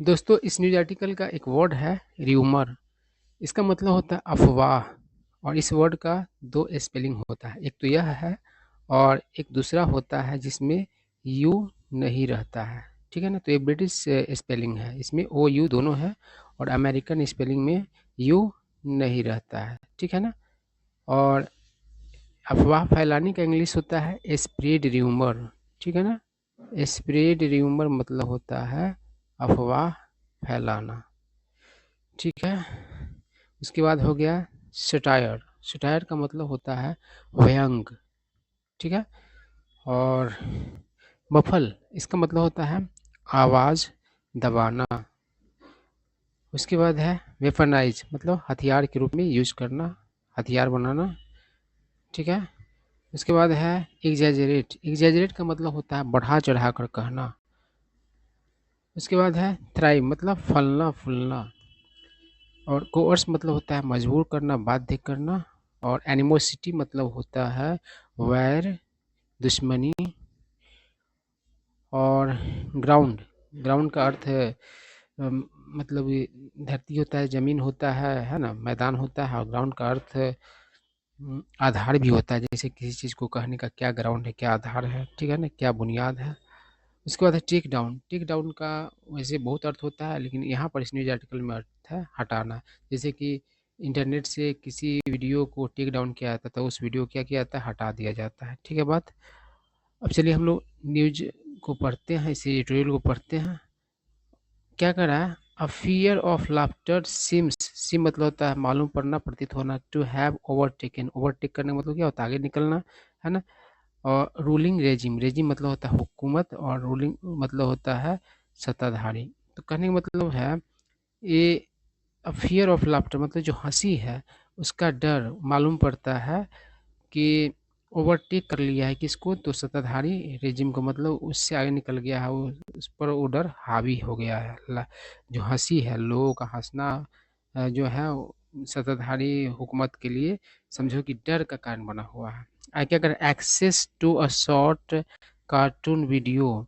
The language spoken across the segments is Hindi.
दोस्तों इस न्यूज़ आर्टिकल का एक वर्ड है र्यूमर। इसका मतलब होता है अफवाह। और इस वर्ड का दो स्पेलिंग होता है, एक तो यह है और एक दूसरा होता है जिसमें यू नहीं रहता है। ठीक है ना। तो ये ब्रिटिश स्पेलिंग है, इसमें ओ यू दोनों है और अमेरिकन स्पेलिंग में यू नहीं रहता है। ठीक है ना। और अफवाह फैलाने का इंग्लिश होता है स्प्रेड र्यूमर। ठीक है ना। स्प्रेड र्यूमर मतलब होता है अफवाह फैलाना। ठीक है। उसके बाद हो गया सटायर। सटायर का मतलब होता है व्यंग। ठीक है। और मफल इसका मतलब होता है आवाज़ दबाना। उसके बाद है वेपनाइज मतलब हथियार के रूप में यूज करना, हथियार बनाना। ठीक है। उसके बाद है एग्जैजरेट। एग्जैजरेट का मतलब होता है बढ़ा चढ़ा कर कहना। उसके बाद है थ्राइव मतलब फलना फूलना। और कोर्स मतलब होता है मजबूर करना, बाध्य करना। और एनिमोसिटी मतलब होता है वैर, दुश्मनी। और ग्राउंड, ग्राउंड का अर्थ है मतलब ये धरती होता है, ज़मीन होता है ना, मैदान होता है। और ग्राउंड का अर्थ आधार भी होता है, जैसे किसी चीज़ को कहने का क्या ग्राउंड है, क्या आधार है। ठीक है ना, क्या बुनियाद है। उसके बाद है टेक डाउन। टेक डाउन का वैसे बहुत अर्थ होता है, लेकिन यहाँ पर इस न्यूज़ आर्टिकल में अर्थ है हटाना। जैसे कि इंटरनेट से किसी वीडियो को टेक डाउन किया जाता है तो उस वीडियो को क्या किया जाता है, हटा दिया जाता है। ठीक है बात। अब चलिए हम लोग न्यूज को पढ़ते हैं, इस एडिटोरियल को पढ़ते हैं। क्या कर रहा है, a fear of laughter simmers, simmer मतलब होता है मालूम पड़ना, प्रतीत होना। टू हैव ओवरटेकन, ओवरटेक करने का मतलब क्या होता है, आगे निकलना, है ना। और रूलिंग रेजिम, रेजिम मतलब होता है हुकूमत और रूलिंग मतलब होता है सत्ताधारी। तो कहने का मतलब है ये फियर ऑफ लाफ्टर मतलब जो हंसी है उसका डर मालूम पड़ता है कि ओवरटेक कर लिया है किसको, तो सत्ताधारी रेजिम को, मतलब उससे आगे निकल गया है वो, उस पर वो डर हावी हो गया है। जो हंसी है, लोगों का हंसना जो है वो सत्ताधारी हुकूमत के लिए समझो कि डर का कारण बना हुआ है। आई क्या कर access to a short cartoon video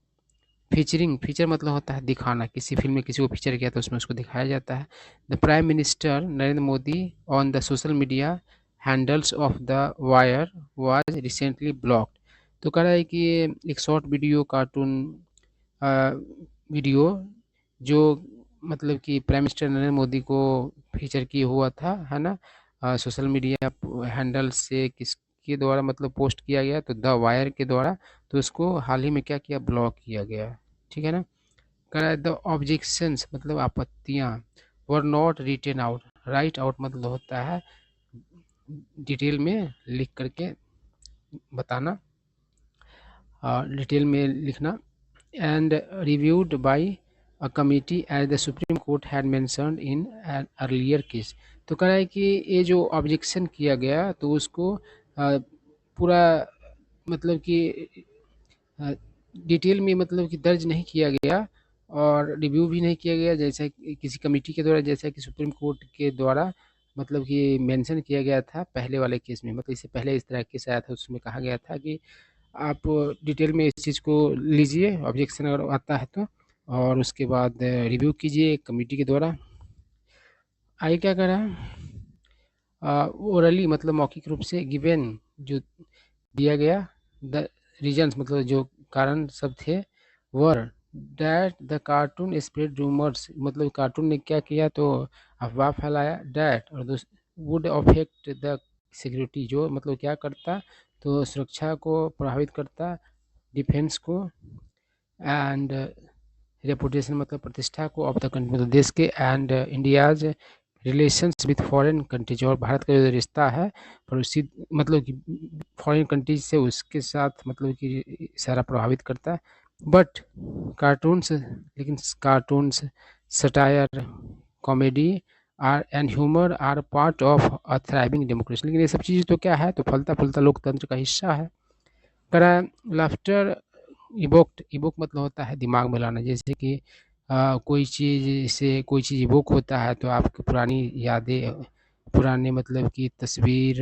featuring, feature मतलब होता है दिखाना, किसी फिल्म में किसी को फीचर किया तो उसमें उसको दिखाया जाता है। The prime minister Narendra Modi on the social media handles of the wire was recently blocked. तो कह रहा है कि ये एक शॉर्ट वीडियो कार्टून वीडियो जो मतलब कि प्राइम मिनिस्टर नरेंद्र मोदी को फीचर किए हुआ था, है ना, सोशल मीडिया हैंडल से किसके द्वारा मतलब पोस्ट किया गया, तो द वायर के द्वारा। तो उसको हाल ही में क्या किया, ब्लॉक किया गया। ठीक है ना। कह रहा है द ऑब्जेक्शंस मतलब आपत्तियां were not written out, write out मतलब होता है डिटेल में लिख करके बताना, डिटेल में लिखना। And reviewed by a committee as the supreme court had mentioned in an earlier case. तो कह रहा है कि ये जो ऑब्जेक्शन किया गया तो उसको पूरा मतलब कि डिटेल में मतलब कि दर्ज नहीं किया गया और रिव्यू भी नहीं किया गया, जैसा कि किसी कमेटी के द्वारा, जैसा कि सुप्रीम कोर्ट के द्वारा मतलब कि मेंशन किया गया था पहले वाले केस में। मतलब इससे पहले इस तरह केस आया था, उसमें कहा गया था कि आप डिटेल में इस चीज़ को लीजिए, ऑब्जेक्शन अगर आता है तो, और उसके बाद रिव्यू कीजिए कमेटी के द्वारा। आगे क्या कर रहा है, ओरली मतलब मौखिक रूप से, गिवन जो दिया गया, द रीजंस मतलब जो कारण सब थे, were that the cartoon spread rumours मतलब कार्टून ने क्या किया, तो अफवाह फैलाया। डैट और वुड अफेक्ट द सिक्योरिटी जो मतलब क्या करता, तो सुरक्षा को प्रभावित करता, डिफेंस को। एंड रेपुटेशन मतलब प्रतिष्ठा को, ऑफ द कंट्री मतलब देश के। And India's relations with foreign countries और भारत का जो रिश्ता है पड़ोसी मतलब कि फॉरेन कंट्रीज से उसके साथ मतलब कि सारा प्रभावित करता है। बट कार्टून्स, लेकिन cartoons, satire, comedy are and humour are part of a thriving democracy. लेकिन ये सब चीज़ तो क्या है, तो फलता फूलता लोकतंत्र का हिस्सा है। करा लाफ्टर इवोक्ड, इवोक मतलब होता है दिमाग में लाना। जैसे कि कोई चीज़ से कोई चीज़ इवोक होता है तो आपकी पुरानी यादें, पुराने मतलब की तस्वीर,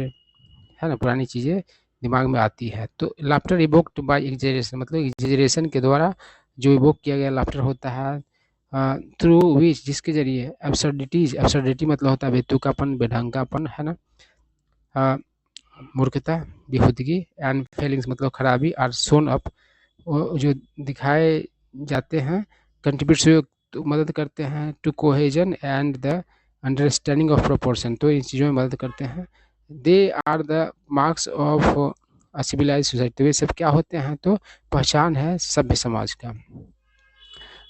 है ना, पुरानी चीज़ें दिमाग में आती है। तो लाफ्टर इवोक्ड बाय एग्जेजरेशन मतलब एग्जेजरेशन के द्वारा जो इवोक किया गया लाफ्टर होता है थ्रू विच जिसके ज़रिए एब्सर्डिटी मतलब होता है बेतुकापन, बेढंगापन, है ना? मूर्खता, बेहूदगी एंड फेलिंग्स मतलब खराबी आर शोन अप वो जो दिखाए जाते हैं कंट्रीब्यूट तो मदद करते हैं to cohesion and the understanding of proportion तो इन चीज़ों में मदद करते हैं। They are the marks of a civilised society तो ये सब क्या होते हैं तो पहचान है सभ्य समाज का।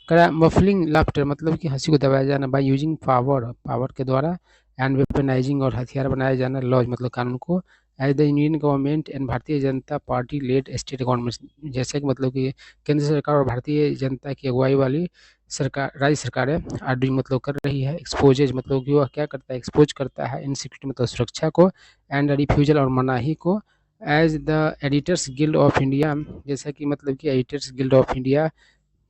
करा मफलिंग लाफ्टर मतलब कि हंसी को दबाया जाना बाय यूजिंग पावर के द्वारा एंड वेपनाइजिंग और हथियार बनाया जाना लॉज मतलब कानून को as the Indian government and Bharatiya Janata party lead state government जैसे कि मतलब कि केंद्र सरकार और भारतीय जनता की अगुवाई वाली सरकार राज्य सरकारें आर डूइंग मतलब कर रही है एक्सपोजेज मतलब कि वह क्या करता है एक्सपोज करता है इनसिक्योरिटी मतलब सुरक्षा को एंड रिफ्यूजल और मनाही को as the editors guild of India जैसा कि मतलब कि एडिटर्स गिल्ड ऑफ इंडिया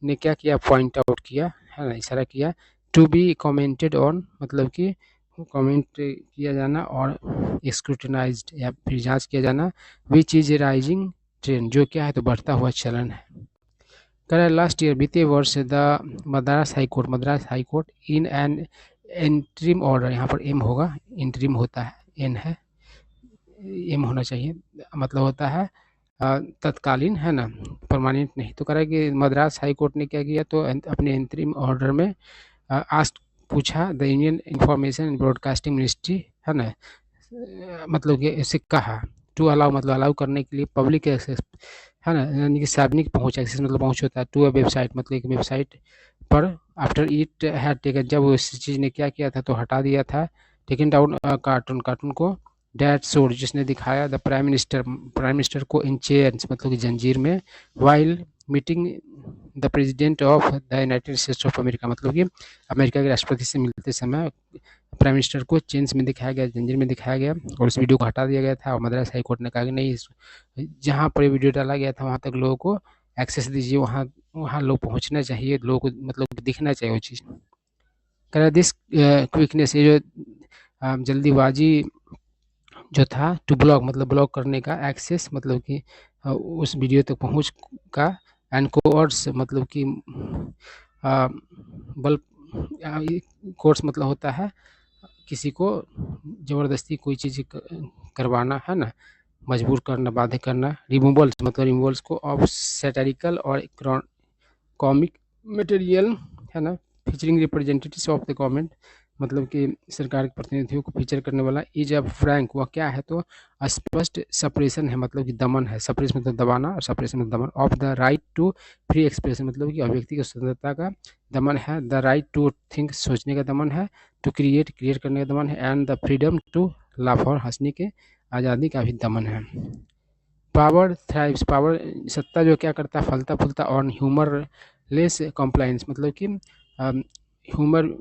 ने क्या किया पॉइंट आउट किया है ना इशारा किया टू बी कमेंटेड ऑन मतलब कि कमेंट किया जाना और स्क्रूटनाइज्ड या फिर जांच किया जाना विच इज राइजिंग ट्रेंड जो क्या है तो बढ़ता हुआ चलन है। कह लास्ट ईयर बीते वर्ष the Madras high court in an interim order यहाँ पर एम होगा इंटरिम होता है एन है एम होना चाहिए मतलब होता है तत्कालीन है ना परमानेंट नहीं तो कह रहा है कि मद्रास हाई कोर्ट ने क्या किया तो अपने अंतरिम ऑर्डर में आस्ट पूछा the Indian information and broadcasting ministry है ना मतलब कि इसे कहा टू अलाउ मतलब अलाउ करने के लिए पब्लिक एक्सेस है ना यानी कि सार्वजनिक पहुंच एक्सेस मतलब पहुंच होता है टू अ वेबसाइट मतलब एक वेबसाइट पर आफ्टर इट हैड टेकन जब उस चीज़ ने क्या किया था तो हटा दिया था टेकन डाउन कार्टून को डैट शोड जिसने दिखाया द प्राइम मिनिस्टर को इन चेयर्स मतलब कि जंजीर में while meeting the president of the United states of America मतलब कि अमेरिका के राष्ट्रपति से मिलते समय प्राइम मिनिस्टर को चेन्स में दिखाया गया जंजीर में दिखाया गया और उस वीडियो को हटा दिया गया था और मद्रास हाई कोर्ट ने कहा कि नहीं जहाँ पर वीडियो डाला गया था वहाँ तक लोगों को एक्सेस दीजिए वहाँ वहाँ लोग पहुँचना चाहिए लोगों को मतलब दिखना चाहिए वो चीज़ कह दिस क्विकनेस ये जो जल्दीबाजी जो था टू ब्लॉक मतलब ब्लॉक करने का एक्सेस मतलब कि उस वीडियो तक पहुंच का एंड कोर्स मतलब कि बल कोर्स मतलब होता है किसी को ज़बरदस्ती कोई चीज़ करवाना है ना मजबूर करना बाध्य करना रिमूवल्स मतलब रिमूवल्स को ऑफ सैटारिकल और कॉमिक मटेरियल है ना featuring representatives of the government मतलब कि सरकार के प्रतिनिधियों को फीचर करने वाला इज अब फ्रैंक वह क्या है तो स्पष्ट सप्रेशन है मतलब कि दमन है सप्रेस मतलब दबाना और सप्रेशन मतलब दमन of the right to free expression मतलब कि अभिव्यक्ति की स्वतंत्रता का दमन है द राइट टू थिंक सोचने का दमन है टू क्रिएट करने का दमन है and the freedom to laugh और हंसने के आज़ादी का भी दमन है। पावर थ्राइव्स पावर सत्ता जो क्या करता है फलता फूलता और ह्यूमर लेस कॉम्प्लाइंस मतलब कि ह्यूमर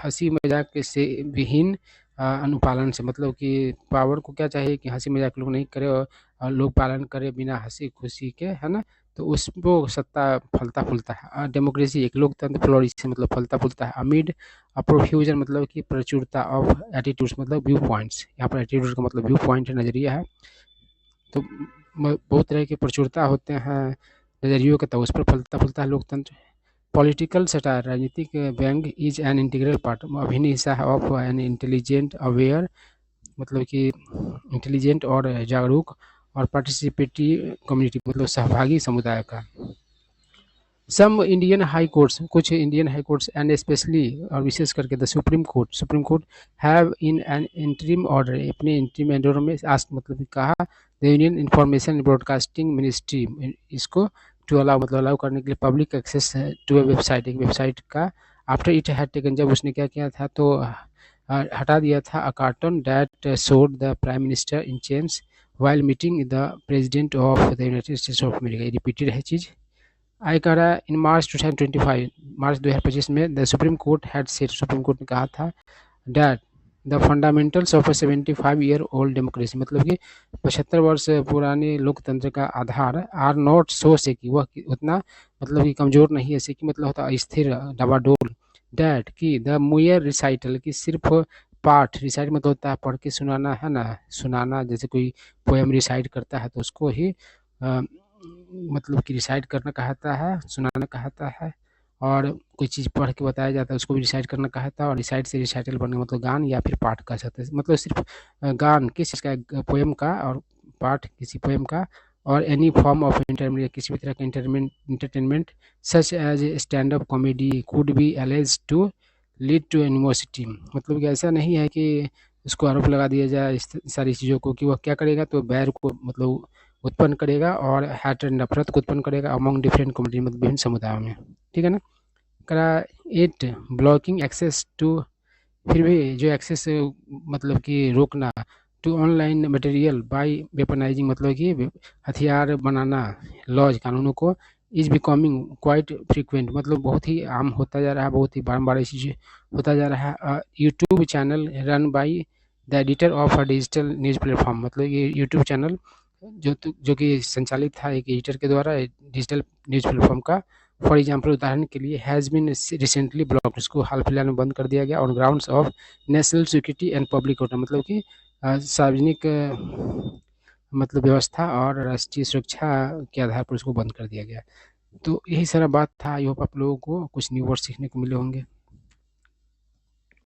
हंसी मजाक से विहीन अनुपालन से मतलब कि पावर को क्या चाहिए कि हंसी मजाक लोग नहीं करे और लोग पालन करे बिना हंसी खुशी के है ना तो उसको सत्ता फलता फूलता है। डेमोक्रेसी एक लोकतंत्र फ्लोरिश से मतलब फलता फूलता है अमिड प्रोफ्यूजन मतलब कि प्रचुरता ऑफ एटीट्यूड्स मतलब व्यू पॉइंट्स यहाँ पर एटीट्यूड का मतलब व्यू पॉइंट है नज़रिया है तो बहुत तरह की प्रचुरता होते हैं नज़रियों के तो उस पर फलता फूलता है लोकतंत्र। पॉलिटिकल सटायर राजनीतिक व्यंग इज एन इंटीग्रल पार्ट अभिन्न हिस्सा है ऑफ एन इंटेलिजेंट अवेयर मतलब कि इंटेलिजेंट और जागरूक और पार्टिसिपेटिव कम्युनिटी मतलब सहभागी समुदाय का। सम इंडियन हाई कोर्ट्स कुछ Indian high courts and specially और विशेष करके the supreme court have in an interim order अपने इंटरिम ऑर्डर में आस्क मतलब कहा the union information broadcasting ministry इसको टू अलाउ मतलब अलाउ करने के लिए पब्लिक एक्सेस टू एक वेबसाइट का आफ्टर इट हैड टेकन जब उसने क्या किया था तो हटा दिया था a cartoon that showed the prime minister in chains while meeting the president of the United states of America repeated है चीज़ आई कह रहा है इन मार्च 2025 मार्च 2025 में the supreme court had said supreme court ने कहा था that the fundamentals of 75 year old democracy मतलब कि 75 वर्ष पुराने लोकतंत्र का आधार आर नॉट सो से कि वह उतना मतलब कि कमज़ोर नहीं है ऐसे कि मतलब होता स्थिर डबाडोल डैट कि द मुयर रिसाइटल की सिर्फ पाठ रिसाइट मतलब होता है पढ़ के सुनाना है ना सुनाना जैसे कोई पोएम रिसाइट करता है तो उसको ही मतलब कि रिसाइट करना कहता है सुनाना कहता है और कोई चीज़ पढ़ के बताया जाता है उसको भी रिसाइट करना कहा था, और रिसाइट से रिसाइटल बनने मतलब गान या फिर पाठ कह सकते हैं, मतलब सिर्फ गान किस चीज़ का, पोएम का, और पाठ किसी पोएम का, और एनी फॉर्म ऑफ इंटरमीडिएट किसी भी तरह का entertainment such as stand up comedy could be alleged to lead to animosity, मतलब कि ऐसा नहीं है कि उसको आरोप लगा दिया जाए इस सारी चीज़ों को कि वह क्या करेगा, तो बैर को मतलब उत्पन्न करेगा और हैट नफरत को उत्पन्न करेगा अमंग डिफरेंट कम्युनिटी, मतलब विभिन्न समुदायों में। ठीक है ना। करा एट ब्लॉकिंग एक्सेस टू, फिर भी जो एक्सेस मतलब कि रोकना, to online material by weaponising, मतलब कि हथियार बनाना लॉज कानूनों को, इज बिकमिंग क्वाइट फ्रीक्वेंट, मतलब बहुत ही आम होता जा रहा है, बहुत ही बारम्बार ये चीज़ होता जा रहा है। YouTube channel run by the editor of a digital news platform, मतलब ये यूट्यूब चैनल जो कि संचालित था एक एडिटर के द्वारा डिजिटल न्यूज़ प्लेटफॉर्म का, फॉर एग्जाम्पल उदाहरण के लिए हैज़ बीन रिसेंटली ब्लॉक्ड, उसको हाल फिलहाल में बंद कर दिया गया on grounds of national security and public order, मतलब कि सार्वजनिक मतलब व्यवस्था और राष्ट्रीय सुरक्षा के आधार पर उसको बंद कर दिया गया। तो यही सारा बात था। आई होप आप लोगों को कुछ न्यू वर्ड सीखने को मिले होंगे।